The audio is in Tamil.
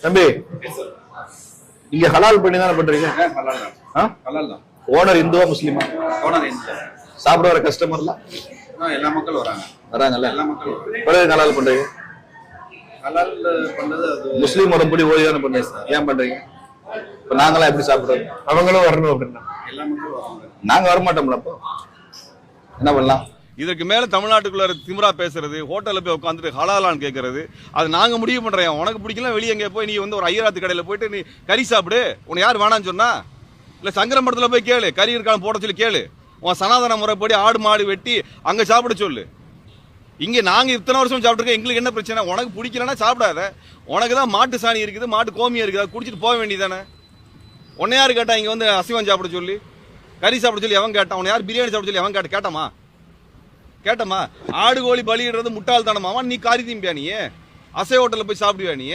தம்பி நீங்க ஹலால் பண்ணி தானே பண்றீங்க? ஓனர் இந்துவா முஸ்லிமா? ஓனர் இந்து. சாப்பிட வர கஸ்டமர்லாம் எல்லா மக்களும் வராங்கல்ல? எல்லா மக்களும் ஹலால் பண்றீங்க? ஹலால் பண்றது அது முஸ்லீம் உடம்படி ஓடி தானே பண்றீங்க, ஏன் பண்றீங்க? இப்ப நாங்களாம் எப்படி சாப்பிடுறோம்? அவங்களும் வரணும் அப்படின்னா எல்லா மக்களும் வராங்க. நாங்க வரமாட்டோம்ல, அப்போ என்ன பண்ணலாம்? இதற்கு மேல தமிழ்நாட்டுக்குள்ள திமிரா பேசுறது, ஹோட்டல்ல போய் உட்காந்துட்டு ஹலாலான்னு கேட்கறது, அது நாங்க முடிவு பண்றோம். உனக்கு பிடிக்கல வெளியே எங்க போய் நீ வந்து ஒரு ஐயராத்து கடையில போயிட்டு நீ கறி சாப்பிடு, உன்னை யார் வேணான்னு சொன்னா? இல்ல சங்கரமடத்துல போய் கேளு, கறி இருக்கான்னு போட சொல்லி கேளு. உன் சனாதன முறைப்படி ஆடு மாடு வெட்டி அங்க சாப்பிட சொல்லு. இங்க நாங்க இத்தனை வருஷம் சாப்பிட்டுருக்கோம், எங்களுக்கு என்ன பிரச்சனை? உனக்கு பிடிக்கலன்னா சாப்பிடாத. உனக்கு தான் மாட்டு சாணி இருக்குது, மாட்டு கோமியம் இருக்குது, குடிச்சிட்டு போக வேண்டியதானே. உன்னை யாரு கேட்டா இங்க வந்து அசைவம் சாப்பிட சொல்லி, கறி சாப்பிட சொல்லி எவன் கேட்டான்? உன்னை யார் பிரியாணி சாப்பிட சொல்லி எவன் கேட்டமா? ஆடு கோழி பலியிடுறது முட்டாள் தானமாவா? நீ காரி திம்பியா? நீ அசை ஹோட்டல்ல போய் சாப்பிடுவியா? நீ